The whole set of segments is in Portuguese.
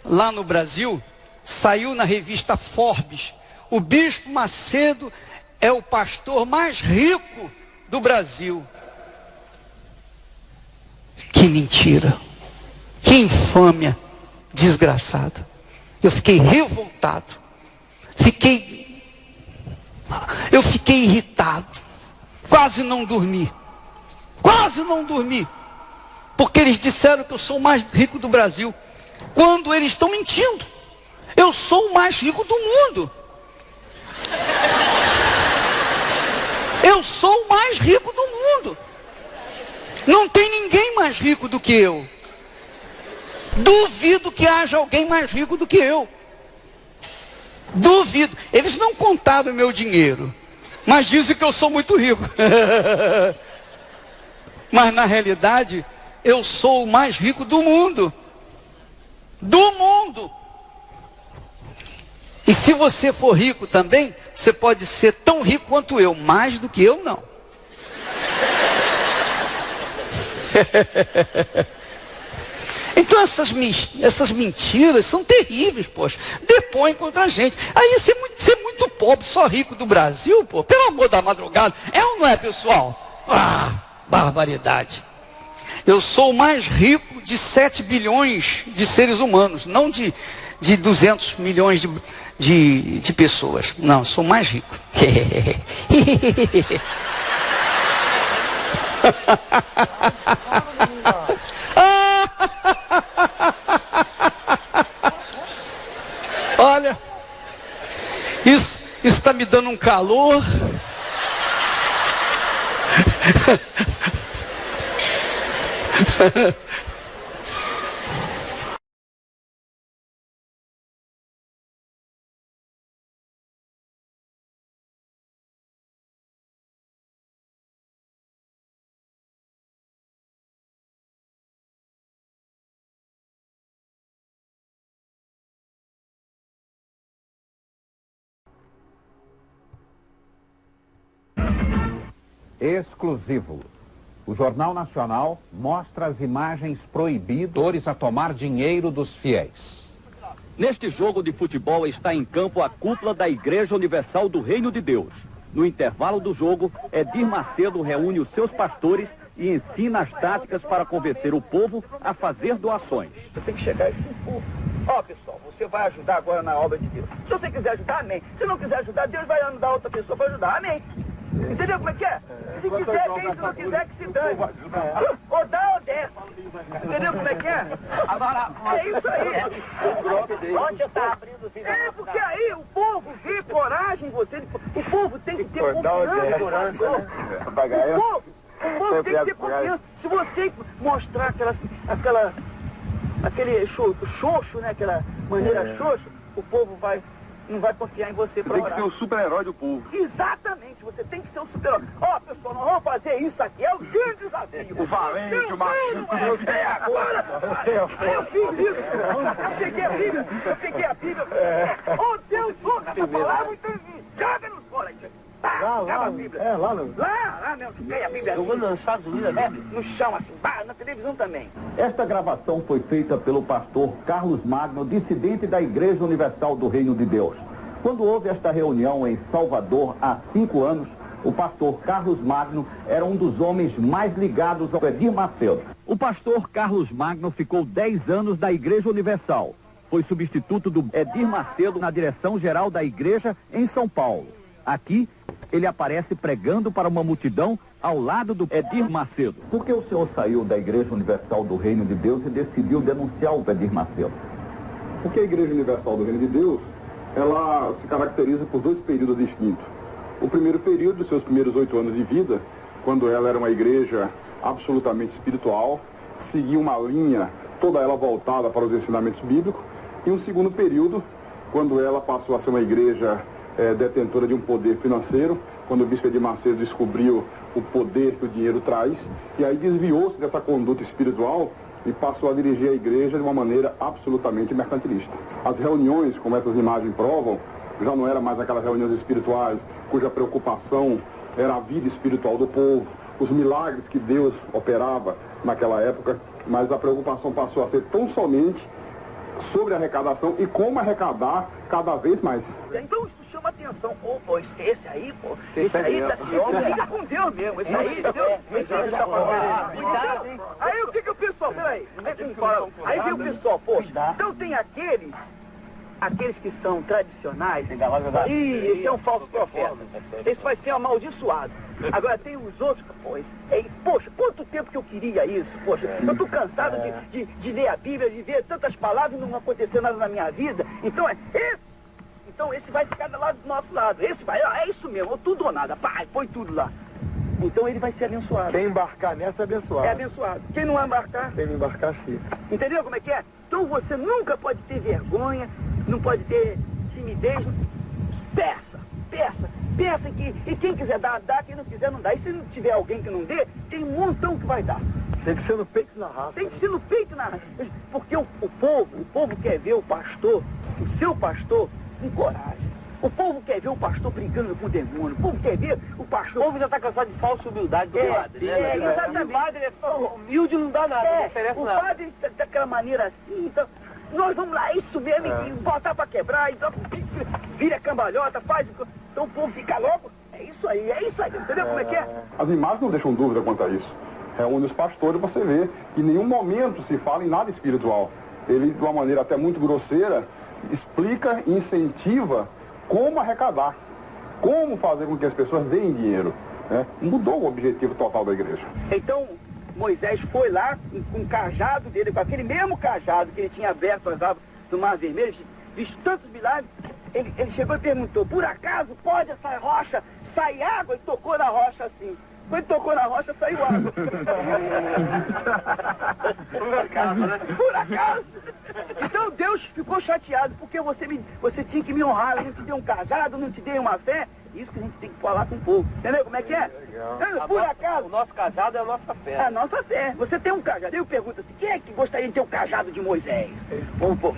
lá no Brasil, saiu na revista Forbes, o Bispo Macedo é o pastor mais rico do Brasil. Que mentira, que infâmia desgraçada. Eu fiquei revoltado, eu fiquei irritado, quase não dormi, porque eles disseram que eu sou o mais rico do Brasil, quando eles estão mentindo. Eu sou o mais rico do mundo. Eu sou o mais rico do mundo. Não tem ninguém mais rico do que eu. Duvido que haja alguém mais rico do que eu. Duvido. Eles não contaram meu dinheiro, mas dizem que eu sou muito rico. Mas na realidade, eu sou o mais rico do mundo. Do mundo. E se você for rico também, você pode ser tão rico quanto eu, mais do que eu não. Então essas mentiras são terríveis, poxa. Depõem contra a gente. Aí ser muito pobre, só rico do Brasil, pô, pelo amor da madrugada. É ou não é, pessoal? Ah, barbaridade. Eu sou o mais rico de 7 bilhões de seres humanos, não de 200 milhões de pessoas. Não, sou mais rico. Olha, isso está me dando um calor. Exclusivo. O Jornal Nacional mostra as imagens proibidas a tomar dinheiro dos fiéis. Neste jogo de futebol está em campo a cúpula da Igreja Universal do Reino de Deus. No intervalo do jogo, Edir Macedo reúne os seus pastores e ensina as táticas para convencer o povo a fazer doações. Você tem que chegar a esse povo. Ó, pessoal, você vai ajudar agora na obra de Deus. Se você quiser ajudar, amém. Se não quiser ajudar, Deus vai mandar outra pessoa para ajudar, amém. Entendeu como é que é? Se quiser, tem. Se não quiser, que se dane. Ou dá ou desce. Entendeu como é que é? Agora, é isso aí. Onde você está abrindo os... É, porque aí o povo vê coragem em você. O povo tem que ter confiança. O povo tem que ter confiança. Se você mostrar aquele xoxo, né? Aquela maneira xoxo, o povo não vai confiar em você. Você tem que ser o super-herói do povo. Exatamente, você tem que ser o super-herói. Ó, pessoal, nós vamos fazer isso aqui, é o grande desafio. O valente, o macho. Agora, eu fiz isso. Eu peguei a Bíblia. Oh, Deus, essa palavra entendi. Joga no fora aí. Joga a Bíblia. Lá mesmo, peguei a Bíblia assim. Nos Estados Unidos, no chão, assim, na televisão também. Esta gravação foi feita pelo pastor Carlos Magno, dissidente da Igreja Universal do Reino de Deus. Quando houve esta reunião em Salvador há 5 anos, o pastor Carlos Magno era um dos homens mais ligados ao Edir Macedo. O pastor Carlos Magno ficou 10 anos da Igreja Universal. Foi substituto do Edir Macedo na direção-geral da igreja em São Paulo. Aqui, ele aparece pregando para uma multidão ao lado do Edir Macedo. Por que o senhor saiu da Igreja Universal do Reino de Deus e decidiu denunciar o Edir Macedo? Porque a Igreja Universal do Reino de Deus, ela se caracteriza por 2 períodos distintos. O primeiro período, dos seus primeiros 8 anos de vida, quando ela era uma igreja absolutamente espiritual, seguia uma linha, toda ela voltada para os ensinamentos bíblicos. E um segundo período, quando ela passou a ser uma igreja detentora de um poder financeiro, quando o bispo Edir Macedo descobriu o poder que o dinheiro traz, e aí desviou-se dessa conduta espiritual e passou a dirigir a igreja de uma maneira absolutamente mercantilista. As reuniões, como essas imagens provam, já não eram mais aquelas reuniões espirituais cuja preocupação era a vida espiritual do povo, os milagres que Deus operava naquela época, mas a preocupação passou a ser tão somente sobre a arrecadação e como arrecadar cada vez mais. Então isso chama atenção. Pô, esse aí, pô, esse aí tá se liga com Deus mesmo, esse aí, Deus tá fazendo. Aí o que o pessoal, peraí, aí vem o pessoal, pô, então tem aqueles que são tradicionais, e esse é um falso profeta, esse vai ser amaldiçoado. Agora tem os outros, poxa, quanto tempo que eu queria isso, poxa, eu tô cansado de ler a Bíblia, de ver tantas palavras e não acontecer nada na minha vida, então esse vai ficar do nosso lado, esse vai, é isso mesmo, ou tudo ou nada, pá, põe tudo lá. Então ele vai ser abençoado. Quem embarcar nessa é abençoado. É abençoado. Quem não embarcar... Quem não embarcar, fica. Entendeu como é que é? Então você nunca pode ter vergonha, não pode ter timidez. Peça e quem quiser dar, dá, quem não quiser não dá. E se não tiver alguém que não dê, tem um montão que vai dar. Tem que ser no peito e na raça. Tem que ser no peito e na raça. Porque o povo quer ver o pastor, o seu pastor, com coragem. O povo quer ver o pastor brincando com o demônio. O povo quer ver o pastor... O povo já está cansado de falsa humildade do padre, né? Exatamente. O padre é humilde, não dá nada, não oferece nada. O padre daquela maneira assim, então... Nós vamos lá, isso mesmo, e botar pra quebrar, então vira cambalhota, faz... Então o povo fica louco. É isso aí, entendeu como é que é? As imagens não deixam dúvida quanto a isso. Reúne os pastores, você vê que em nenhum momento se fala em nada espiritual. Ele, de uma maneira até muito grosseira, explica e incentiva como arrecadar, como fazer com que as pessoas deem dinheiro. Né? Mudou o objetivo total da igreja. Então, Moisés foi lá com o cajado dele, com aquele mesmo cajado que ele tinha aberto as águas do Mar Vermelho, visto tantos milagres, ele chegou e perguntou, por acaso pode essa rocha sair água? E tocou na rocha assim. Quando tocou na rocha, saiu água. Por acaso, né? Por acaso. Então Deus ficou chateado, porque você tinha que me honrar, eu não te dei um cajado, não te dei uma fé. Isso que a gente tem que falar com o povo. Entendeu como é que é? Por acaso. O nosso cajado é a nossa fé. É a nossa fé. Você tem um cajado. Eu pergunto assim, quem é que gostaria de ter o cajado de Moisés? O povo,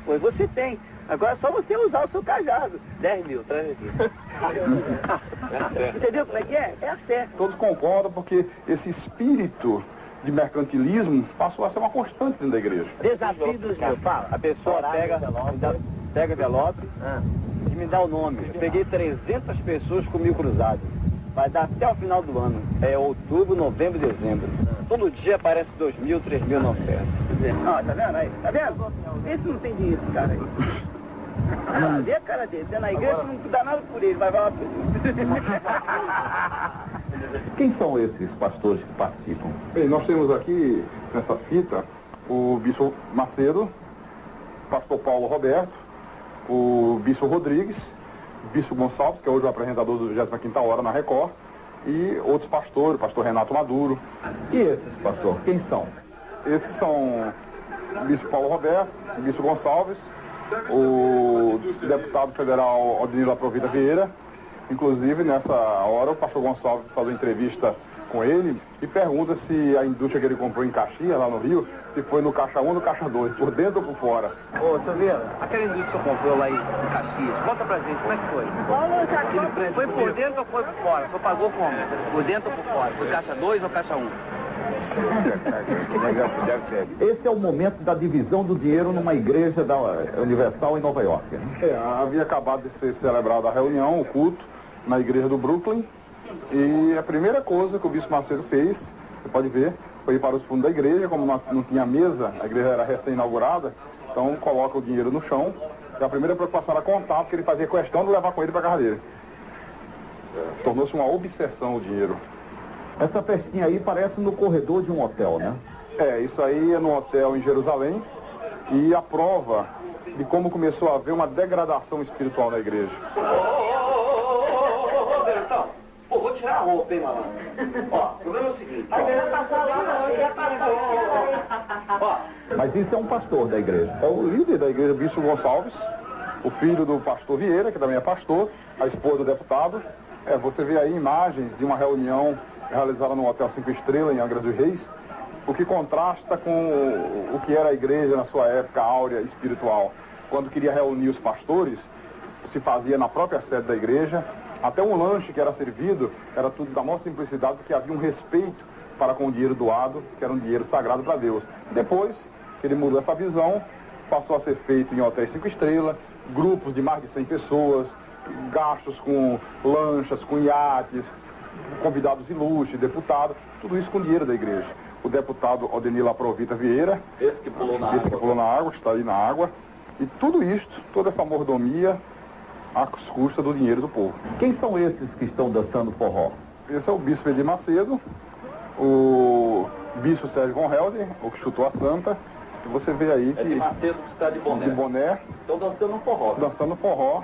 pois você tem. Agora é só você usar o seu cajado. 10 mil, 3 mil. Entendeu como é que é? É a fé. Todos concordam porque esse espírito de mercantilismo passou a ser uma constante dentro da igreja. Desafio dos meus. Fala. A pessoa pega envelope e me dá o nome. Eu peguei 300 pessoas com 1000 cruzados. Vai dar até o final do ano. É outubro, novembro e dezembro. Todo dia aparece 2.000, 3.000 na oferta. Ó, tá vendo aí? Tá vendo? Esse não tem dinheiro, esse cara aí. Vê a cara dele. Na igreja não dá nada por ele, vai lá por ele. Quem são esses pastores que participam? Bem, nós temos aqui, nessa fita, o bispo Macedo, pastor Paulo Roberto, o bispo Rodrigues, o bispo Gonçalves, que é hoje o apresentador do 25ª Hora na Record, e outros pastores, o pastor Renato Maduro. E esses, pastor, quem são? Esses são o bispo Paulo Roberto, o bispo Gonçalves, o deputado federal Odinilo Aprovita Vieira. Inclusive, nessa hora, o pastor Gonçalves faz uma entrevista com ele e pergunta se a indústria que ele comprou em Caxias, lá no Rio, se foi no caixa 1 ou no caixa 2, por dentro ou por fora. Ô, Silveira, aquela indústria que você comprou lá em Caxias, conta pra gente, como é que foi? Foi por dentro ou foi por fora? Você pagou como? Por dentro ou por fora? Foi caixa 2 ou caixa 1? Esse é o momento da divisão do dinheiro numa igreja da Universal em Nova York. Havia acabado de ser celebrada a reunião, o culto, na igreja do Brooklyn, e a primeira coisa que o bispo Macedo fez, você pode ver, foi ir para os fundos da igreja, como não tinha mesa, a igreja era recém-inaugurada, então coloca o dinheiro no chão, e a primeira preocupação era contar, porque ele fazia questão de levar com ele para a casa dele. Tornou-se uma obsessão o dinheiro. Essa festinha aí parece no corredor de um hotel, né? Isso aí é no hotel em Jerusalém, e a prova de como começou a haver uma degradação espiritual na igreja. Pô, vou tirar a roupa, hein, malandro? Ó, o problema é o seguinte, Mas isso é um pastor da igreja. É o líder da igreja, bispo Gonçalves, o filho do pastor Vieira, que também é pastor, a esposa do deputado. Você vê aí imagens de uma reunião realizada no Hotel 5 Estrelas, em Angra dos Reis, o que contrasta com o que era a igreja na sua época áurea espiritual. Quando queria reunir os pastores, se fazia na própria sede da igreja. Até um lanche que era servido era tudo da maior simplicidade, porque havia um respeito para com o dinheiro doado, que era um dinheiro sagrado para Deus. Depois que ele mudou essa visão, passou a ser feito em hotéis 5 estrelas, grupos de mais de 100 pessoas, gastos com lanchas, com iates, convidados ilustres, deputados, tudo isso com dinheiro da igreja. O deputado Odenir Laprovita Vieira, Esse que pulou na água, que está aí na água, e tudo isto, toda essa mordomia, às custas do dinheiro do povo. Quem são esses que estão dançando forró? Esse é o bispo Edir Macedo, o bispo Sérgio Von Helder, o que chutou a santa, e você vê aí que... Edir Macedo que está de boné. De boné. Estão dançando forró. Dançando forró,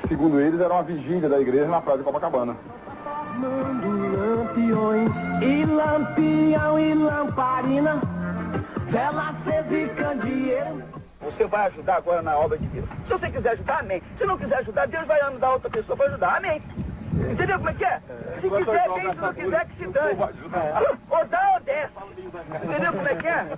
segundo eles, era uma vigília da igreja na praia de Copacabana. Lampiões e lampião e lamparina, vela acesa e candeeiro. Você vai ajudar agora na obra de Deus. Se você quiser ajudar, amém. Se não quiser ajudar, Deus vai mandar outra pessoa para ajudar, amém. Entendeu como é que é? Se quiser, bem, se não quiser, que se dane. Ou dá ou desce. Entendeu como é que é?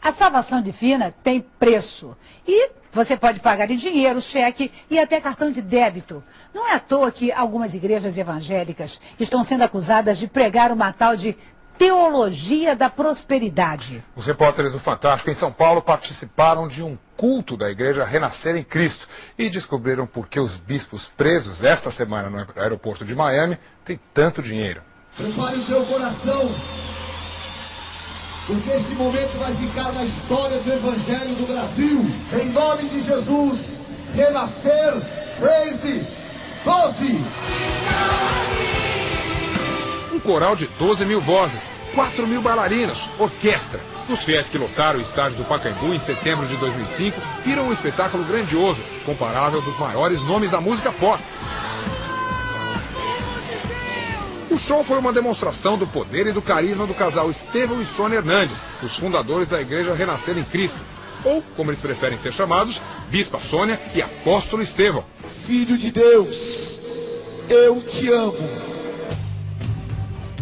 A salvação divina tem preço e você pode pagar em dinheiro, cheque e até cartão de débito. Não é à toa que algumas igrejas evangélicas estão sendo acusadas de pregar uma tal de teologia da prosperidade. Os repórteres do Fantástico em São Paulo participaram de um culto da igreja Renascer em Cristo e descobriram por que os bispos presos esta semana no aeroporto de Miami têm tanto dinheiro. Prepare o teu coração, porque esse momento vai ficar na história do Evangelho do Brasil. Em nome de Jesus, Renascer, Praise 12. Um coral de 12 mil vozes, 4 mil bailarinos, orquestra. Os fiéis que lotaram o estádio do Pacaembu em setembro de 2005 viram um espetáculo grandioso, comparável dos maiores nomes da música pop. O show foi uma demonstração do poder e do carisma do casal Estevão e Sônia Hernandes, os fundadores da Igreja Renascer em Cristo. Ou, como eles preferem ser chamados, Bispa Sônia e Apóstolo Estevão. Filho de Deus, eu te amo.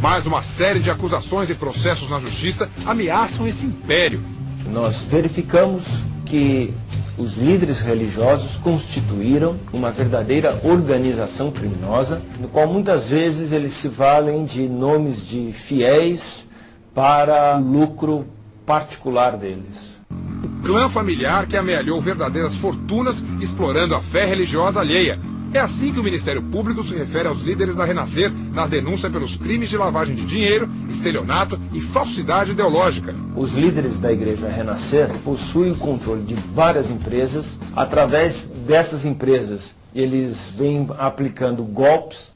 Mais uma série de acusações e processos na justiça ameaçam esse império. Nós verificamos que os líderes religiosos constituíram uma verdadeira organização criminosa, no qual muitas vezes eles se valem de nomes de fiéis para o lucro particular deles. O clã familiar que amealhou verdadeiras fortunas explorando a fé religiosa alheia. É assim que o Ministério Público se refere aos líderes da Renascer na denúncia pelos crimes de lavagem de dinheiro, estelionato e falsidade ideológica. Os líderes da Igreja Renascer possuem o controle de várias empresas. Através dessas empresas, eles vêm aplicando golpes.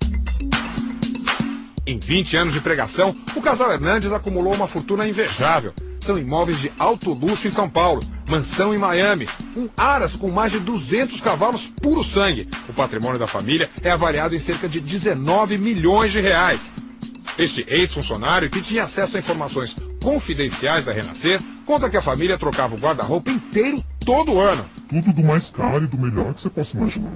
Em 20 anos de pregação, o casal Hernandes acumulou uma fortuna invejável. São imóveis de alto luxo em São Paulo, mansão em Miami, um aras com mais de 200 cavalos puro sangue. O patrimônio da família é avaliado em cerca de 19 milhões de reais. Este ex-funcionário, que tinha acesso a informações confidenciais da Renascer, conta que a família trocava o guarda-roupa inteiro todo ano. Tudo do mais caro e do melhor que você possa imaginar.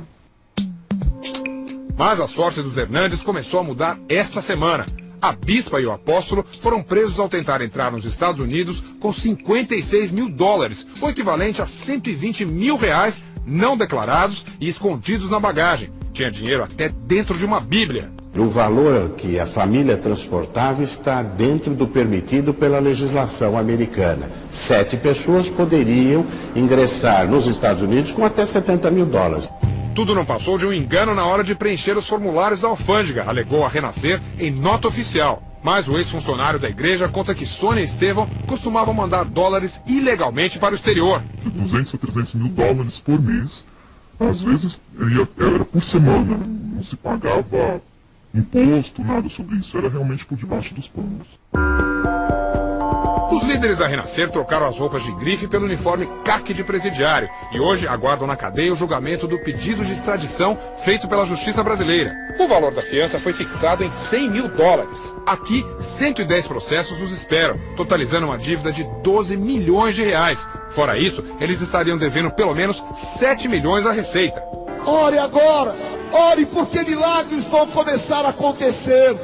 Mas a sorte dos Hernandes começou a mudar esta semana. A bispa e o apóstolo foram presos ao tentar entrar nos Estados Unidos com 56 mil dólares, o equivalente a 120 mil reais não declarados e escondidos na bagagem. Tinha dinheiro até dentro de uma Bíblia. O valor que a família transportava está dentro do permitido pela legislação americana. 7 pessoas poderiam ingressar nos Estados Unidos com até 70 mil dólares. Tudo não passou de um engano na hora de preencher os formulários da alfândega, alegou a Renascer em nota oficial. Mas o ex-funcionário da igreja conta que Sônia e Estevão costumavam mandar dólares ilegalmente para o exterior. De 200 a 300 mil dólares por mês. Às vezes era por semana. Não se pagava imposto, nada sobre isso. Era realmente por debaixo dos panos. Os líderes da Renascer trocaram as roupas de grife pelo uniforme caque de presidiário e hoje aguardam na cadeia o julgamento do pedido de extradição feito pela Justiça Brasileira. O valor da fiança foi fixado em 100 mil dólares. Aqui, 110 processos os esperam, totalizando uma dívida de 12 milhões de reais. Fora isso, eles estariam devendo pelo menos 7 milhões à Receita. Ore agora! Ore porque milagres vão começar a acontecer!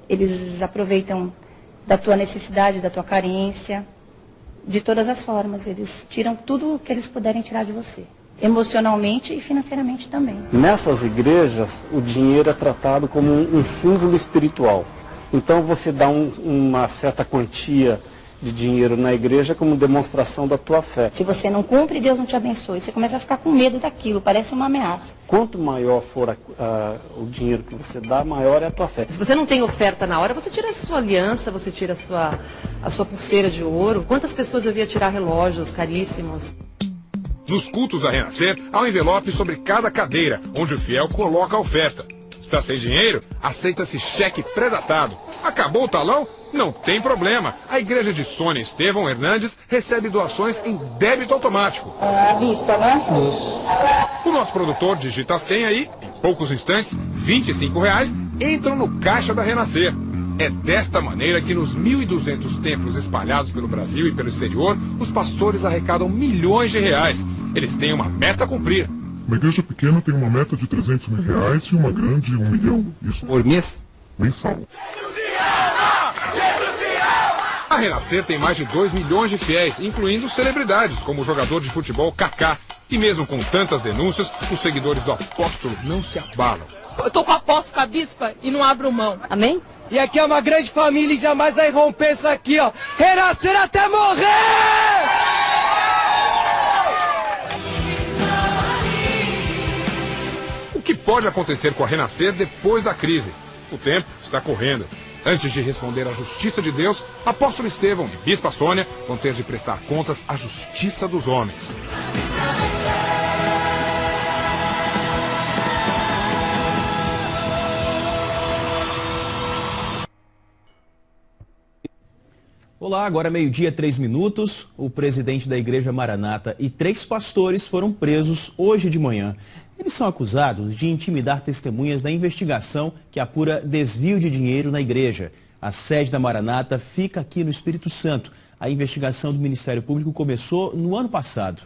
Eles aproveitam da tua necessidade, da tua carência, de todas as formas. Eles tiram tudo o que eles puderem tirar de você, emocionalmente e financeiramente também. Nessas igrejas, o dinheiro é tratado como um símbolo espiritual. Então você dá uma certa quantia de dinheiro na igreja como demonstração da tua fé. Se você não cumpre, Deus não te abençoe. Você começa a ficar com medo daquilo, parece uma ameaça. Quanto maior for o dinheiro que você dá, maior é a tua fé. Se você não tem oferta na hora, você tira a sua aliança, você tira a sua pulseira de ouro. Quantas pessoas eu via tirar relógios caríssimos? Nos cultos da Renascer, há um envelope sobre cada cadeira, onde o fiel coloca a oferta. Está sem dinheiro? Aceita-se cheque pré-datado. Acabou o talão? Não tem problema. A igreja de Sônia Estevão Hernandes recebe doações em débito automático. À vista, né? O nosso produtor digita a senha e, em poucos instantes, R$25 entram no caixa da Renascer. É desta maneira que nos 1.200 templos espalhados pelo Brasil e pelo exterior, os pastores arrecadam milhões de reais. Eles têm uma meta a cumprir. Uma igreja pequena tem uma meta de R$300 mil e uma grande 1 milhão. Isso por mês? Mensal. A Renascer tem mais de 2 milhões de fiéis, incluindo celebridades, como o jogador de futebol Kaká. E mesmo com tantas denúncias, os seguidores do apóstolo não se abalam. Eu tô com o apóstolo, com a bispa, e não abro mão. Amém? E aqui é uma grande família e jamais vai romper isso aqui, ó. Renascer até morrer! O que pode acontecer com a Renascer depois da crise? O tempo está correndo. Antes de responder à justiça de Deus, apóstolo Estevão e bispa Sônia vão ter de prestar contas à justiça dos homens. Olá, agora meio-dia, 3 minutos. O presidente da Igreja Maranata e 3 pastores foram presos hoje de manhã. Eles são acusados de intimidar testemunhas da investigação que apura desvio de dinheiro na igreja. A sede da Maranata fica aqui no Espírito Santo. A investigação do Ministério Público começou no ano passado.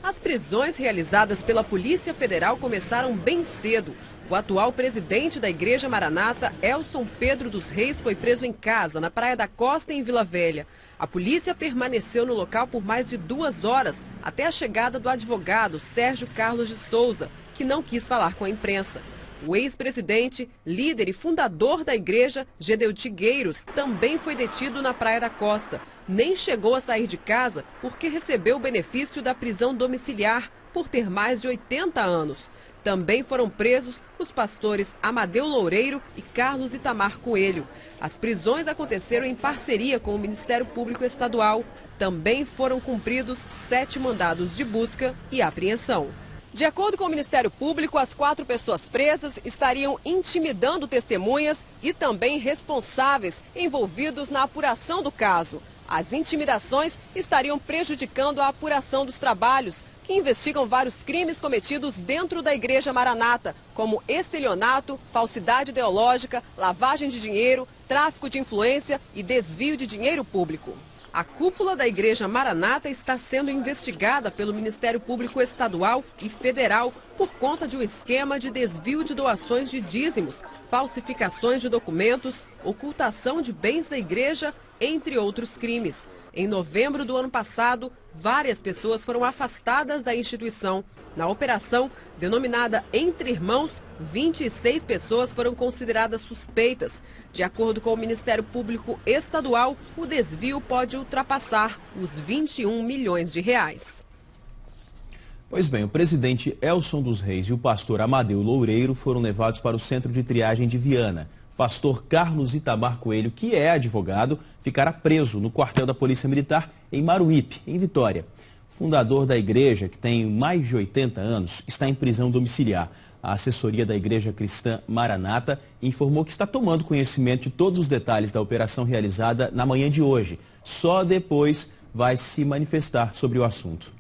As prisões realizadas pela Polícia Federal começaram bem cedo. O atual presidente da Igreja Maranata, Elson Pedro dos Reis, foi preso em casa, na Praia da Costa, em Vila Velha. A polícia permaneceu no local por mais de 2 horas, até a chegada do advogado Sérgio Carlos de Souza, que não quis falar com a imprensa. O ex-presidente, líder e fundador da igreja, Gedeu Tigueiros, também foi detido na Praia da Costa. Nem chegou a sair de casa porque recebeu o benefício da prisão domiciliar por ter mais de 80 anos. Também foram presos os pastores Amadeu Loureiro e Carlos Itamar Coelho. As prisões aconteceram em parceria com o Ministério Público Estadual. Também foram cumpridos 7 mandados de busca e apreensão. De acordo com o Ministério Público, as 4 pessoas presas estariam intimidando testemunhas e também responsáveis envolvidos na apuração do caso. As intimidações estariam prejudicando a apuração dos trabalhos, que investigam vários crimes cometidos dentro da Igreja Maranata, como estelionato, falsidade ideológica, lavagem de dinheiro, tráfico de influência e desvio de dinheiro público. A cúpula da Igreja Maranata está sendo investigada pelo Ministério Público Estadual e Federal por conta de um esquema de desvio de doações de dízimos, falsificações de documentos, ocultação de bens da igreja, entre outros crimes. Em novembro do ano passado, várias pessoas foram afastadas da instituição. Na operação, denominada Entre Irmãos, 26 pessoas foram consideradas suspeitas. De acordo com o Ministério Público Estadual, o desvio pode ultrapassar os 21 milhões de reais. Pois bem, o presidente Elson dos Reis e o pastor Amadeu Loureiro foram levados para o centro de triagem de Viana. Pastor Carlos Itamar Coelho, que é advogado, ficará preso no quartel da Polícia Militar em Maruípe, em Vitória. O fundador da igreja, que tem mais de 80 anos, está em prisão domiciliar. A assessoria da Igreja Cristã Maranata informou que está tomando conhecimento de todos os detalhes da operação realizada na manhã de hoje. Só depois vai se manifestar sobre o assunto.